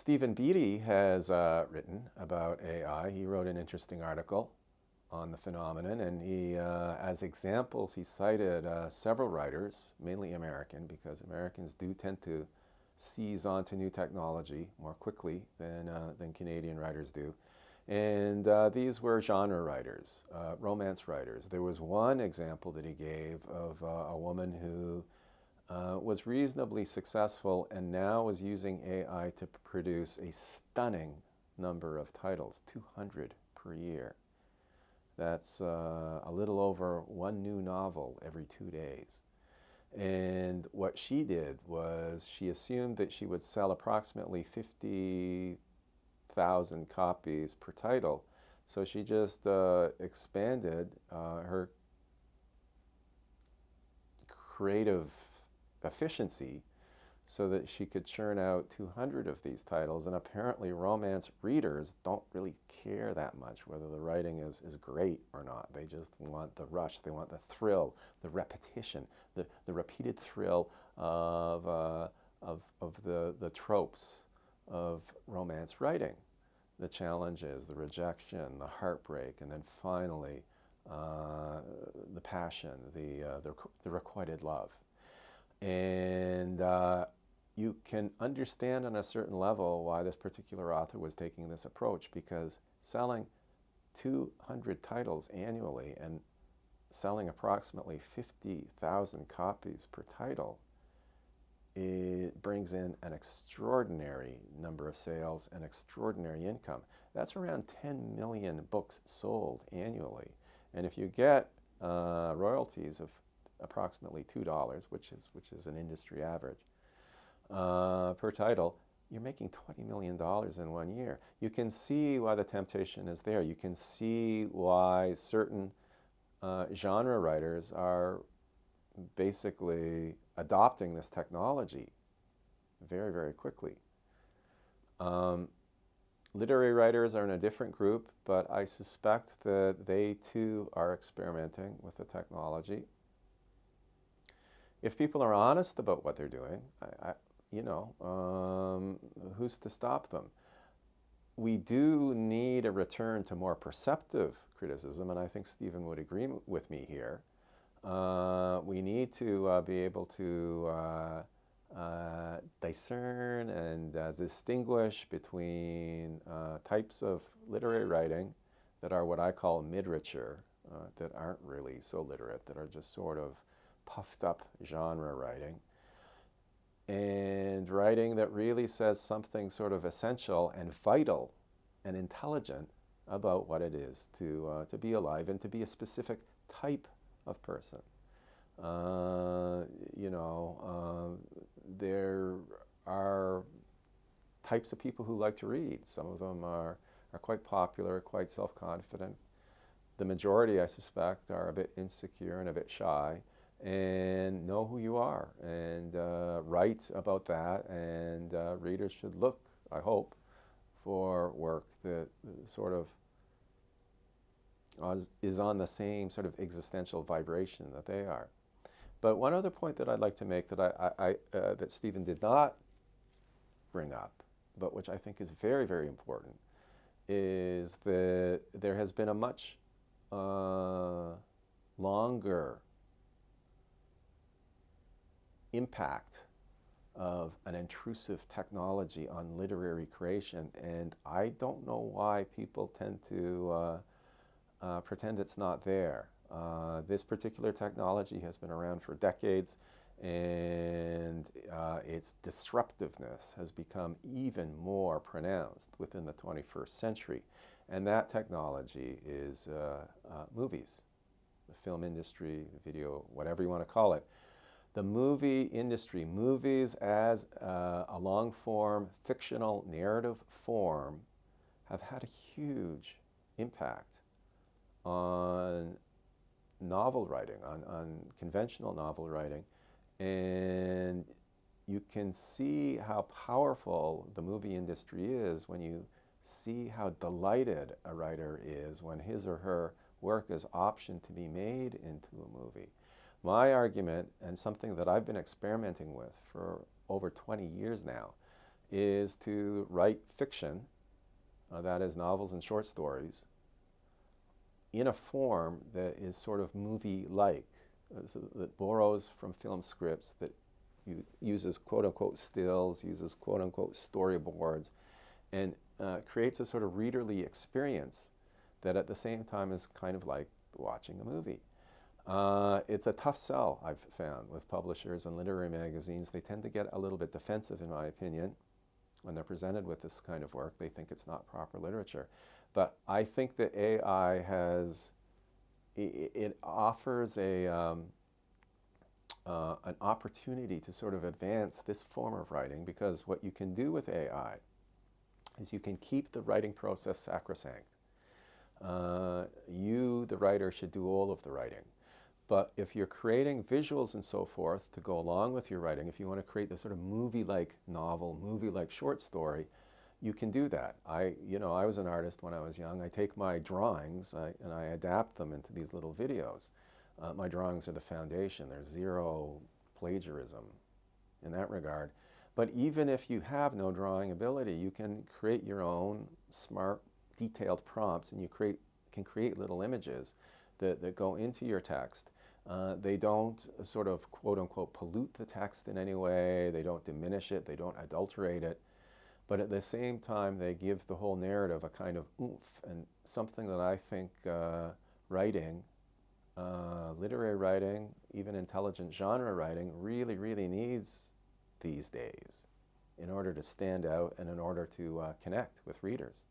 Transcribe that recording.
Stephen Beatty has written about AI. He wrote an interesting article on the phenomenon, and as examples, he cited several writers, mainly American, because Americans do tend to seize onto new technology more quickly than Canadian writers do. And these were genre writers, romance writers. There was one example that he gave of a woman who was reasonably successful and now is using AI to produce a stunning number of titles, 200 per year. That's a little over one new novel every 2 days. And what she did was she assumed that she would sell approximately 50,000 copies per title. So she just expanded her creative efficiency so that she could churn out 200 of these titles. And apparently, romance readers don't really care that much whether the writing is great or not. They just want the rush, they want the thrill, the repetition, the repeated thrill of the tropes of romance writing. The challenges, the rejection, the heartbreak, and then finally the passion, the requited love. And you can understand on a certain level why this particular author was taking this approach, because selling 200 titles annually and selling approximately 50,000 copies per title, it brings in an extraordinary number of sales and extraordinary income. That's around 10 million books sold annually. And if you get royalties of approximately $2, which is an industry average, per title, you're making $20 million in 1 year. You can see why the temptation is there. You can see why certain genre writers are basically adopting this technology very, very quickly. Literary writers are in a different group, but I suspect that they too are experimenting with the technology. If people are honest about what they're doing, who's to stop them? We do need a return to more perceptive criticism, and I think Stephen would agree with me here. We need to be able to discern and distinguish between types of literary writing that are what I call mid-richer, that aren't really so literate, that are just sort of puffed up genre writing, and writing that really says something sort of essential and vital and intelligent about what it is to be alive and to be a specific type of person. There are types of people who like to read. Some of them are quite popular, quite self-confident. The majority, I suspect, are a bit insecure and a bit shy, and know who you are and write about that. And readers should look, I hope, for work that sort of is on the same sort of existential vibration that they are. But one other point that I'd like to make that that Stephen did not bring up, but which I think is very, very important, is that there has been a much longer impact of an intrusive technology on literary creation, and I don't know why people tend to pretend it's not there. This particular technology has been around for decades, and its disruptiveness has become even more pronounced within the 21st century. And that technology is movies, the film industry, the video, whatever you want to call it. The movie industry, movies as a long-form fictional narrative form, have had a huge impact on novel writing, on conventional novel writing. And you can see how powerful the movie industry is when you see how delighted a writer is when his or her work is optioned to be made into a movie. My argument, and something that I've been experimenting with for over 20 years now, is to write fiction, that is novels and short stories, in a form that is sort of movie-like, so that borrows from film scripts, that uses quote-unquote stills, uses quote-unquote storyboards, and creates a sort of readerly experience that at the same time is kind of like watching a movie. It's a tough sell, I've found, with publishers and literary magazines. They tend to get a little bit defensive, in my opinion, when they're presented with this kind of work. They think it's not proper literature. But I think that AI it offers an opportunity to sort of advance this form of writing, because what you can do with AI is you can keep the writing process sacrosanct. You, the writer, should do all of the writing. But if you're creating visuals and so forth to go along with your writing, if you want to create this sort of movie-like novel, movie-like short story, you can do that. I was an artist when I was young. I take my drawings and I adapt them into these little videos. My drawings are the foundation. There's zero plagiarism in that regard. But even if you have no drawing ability, you can create your own smart, detailed prompts, and you can create little images that go into your text. They don't sort of quote-unquote pollute the text in any way. They don't diminish it. They don't adulterate it. But at the same time, they give the whole narrative a kind of oomph, and something that I think writing, literary writing, even intelligent genre writing, really, really needs these days in order to stand out and in order to connect with readers.